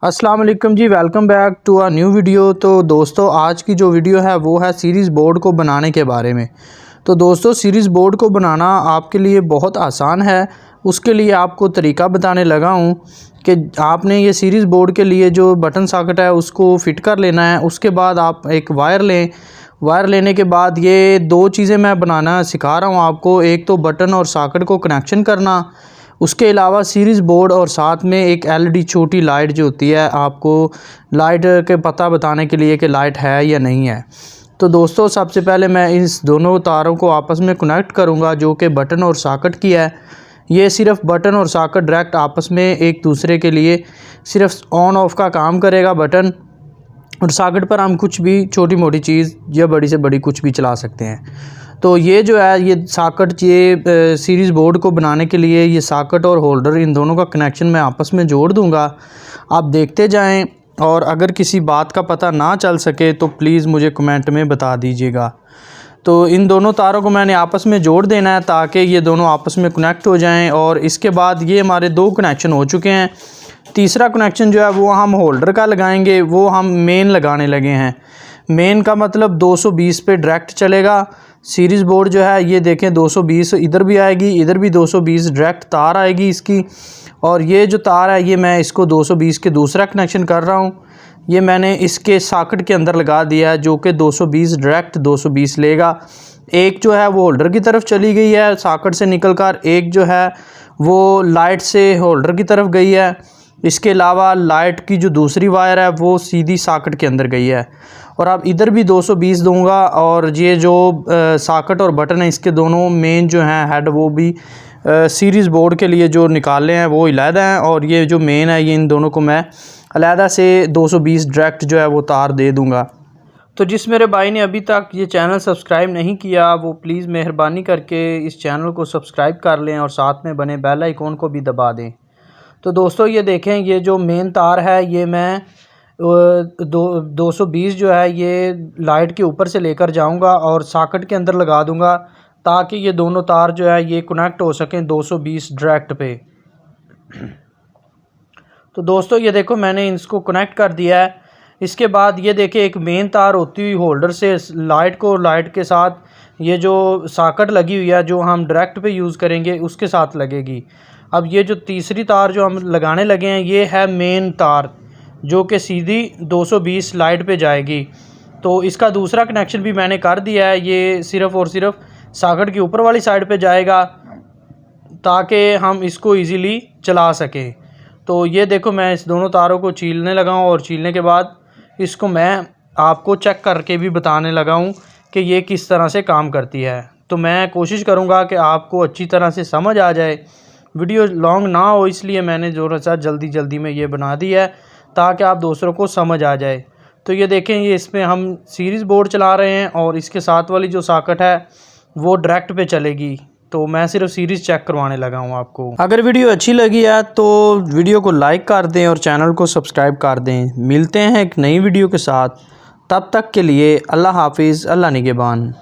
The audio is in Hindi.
अस्सलाम वालेकुम जी, welcome back to a new video. तो दोस्तों आज की जो वीडियो है वो है सीरीज़ बोर्ड को बनाने के बारे में। तो दोस्तों सीरीज़ बोर्ड को बनाना आपके लिए बहुत आसान है। उसके लिए आपको तरीका बताने लगा हूँ कि आपने ये सीरीज़ बोर्ड के लिए जो बटन सॉकेट है उसको फ़िट कर लेना है। उसके बाद आप एक वायर लें। वायर लेने के बाद ये दो चीज़ें मैं बनाना सिखा रहा हूँ आपको। एक तो बटन और सॉकेट को कनेक्शन करना, उसके अलावा सीरीज़ बोर्ड और साथ में एक एलईडी छोटी लाइट जो होती है, आपको लाइट के पता बताने के लिए कि लाइट है या नहीं है। तो दोस्तों सबसे पहले मैं इस दोनों तारों को आपस में कनेक्ट करूंगा जो कि बटन और सॉकेट की है। ये सिर्फ बटन और सॉकेट डायरेक्ट आपस में एक दूसरे के लिए सिर्फ ऑन ऑफ का काम करेगा बटन, और सॉकेट पर हम कुछ भी छोटी मोटी चीज़ या बड़ी से बड़ी कुछ भी चला सकते हैं। तो ये जो है ये सॉकेट, ये सीरीज़ बोर्ड को बनाने के लिए ये सॉकेट और होल्डर, इन दोनों का कनेक्शन मैं आपस में जोड़ दूंगा। आप देखते जाएं, और अगर किसी बात का पता ना चल सके तो प्लीज़ मुझे कमेंट में बता दीजिएगा। तो इन दोनों तारों को मैंने आपस में जोड़ देना है ताकि ये दोनों आपस में कनेक्ट हो जाएं। और इसके बाद ये हमारे दो कनेक्शन हो चुके हैं। तीसरा कनेक्शन जो है वो हम होल्डर का लगाएंगे, वो हम मेन लगाने लगे हैं। मेन का मतलब 220 पे डायरेक्ट चलेगा। सीरीज़ बोर्ड जो है ये देखें 220 इधर भी आएगी, इधर भी 220 डायरेक्ट तार आएगी इसकी। और ये जो तार है ये मैं इसको 220 के दूसरा कनेक्शन कर रहा हूँ। ये मैंने इसके सॉकेट के अंदर लगा दिया है जो कि 220 डायरेक्ट 220 लेगा। एक जो है वो होल्डर की तरफ चली गई है सॉकेट से निकलकर, एक जो है वो लाइट से होल्डर की तरफ गई है। इसके अलावा लाइट की जो दूसरी वायर है वो सीधी सॉकेट के अंदर गई है। और अब इधर भी 220 दूंगा। और ये जो सॉकेट और बटन है इसके दोनों मेन जो हैं हेड, वो भी सीरीज़ बोर्ड के लिए जो निकाले हैं वो अलहदा हैं। और ये जो मेन है ये इन दोनों को मैं अलहदा से 220 डायरेक्ट जो है वो तार दे दूंगा। तो जिस मेरे भाई ने अभी तक ये चैनल सब्सक्राइब नहीं किया वो प्लीज़ मेहरबानी करके इस चैनल को सब्सक्राइब कर लें और साथ में बने बेल आइकॉन को भी दबा दें। तो दोस्तों ये देखें, ये जो मेन तार है ये मैं 220 जो है ये लाइट के ऊपर से लेकर जाऊंगा और सॉकेट के अंदर लगा दूंगा ताकि ये दोनों तार जो है ये कनेक्ट हो सकें 220 डायरेक्ट पे। तो दोस्तों ये देखो मैंने इसको कनेक्ट कर दिया है। इसके बाद ये देखें एक मेन तार होती हुई होल्डर से लाइट को, लाइट के साथ ये जो सॉकेट लगी हुई है जो हम डायरेक्ट पे यूज़ करेंगे उसके साथ लगेगी। अब ये जो तीसरी तार जो हम लगाने लगे हैं ये है मेन तार जो कि सीधी 220 लाइट पे जाएगी। तो इसका दूसरा कनेक्शन भी मैंने कर दिया है। ये सिर्फ़ और सिर्फ सॉकेट की ऊपर वाली साइड पे जाएगा ताकि हम इसको इजीली चला सकें। तो ये देखो मैं इस दोनों तारों को छीलने लगा हूँ, और छीलने के बाद इसको मैं आपको चेक करके भी बताने लगा हूँ कि ये किस तरह से काम करती है। तो मैं कोशिश करूँगा कि आपको अच्छी तरह से समझ आ जाए, वीडियो लॉन्ग ना हो, इसलिए मैंने जो सा जल्दी में ये बना दी है ताकि आप दूसरों को समझ आ जाए। तो ये देखें ये इसमें हम सीरीज़ बोर्ड चला रहे हैं और इसके साथ वाली जो सॉकेट है वो डायरेक्ट पे चलेगी। तो मैं सिर्फ सीरीज़ चेक करवाने लगा हूँ आपको। अगर वीडियो अच्छी लगी है तो वीडियो को लाइक कर दें और चैनल को सब्सक्राइब कर दें। मिलते हैं एक नई वीडियो के साथ, तब तक के लिए अल्लाह हाफिज़, अल्लाह निगहबान।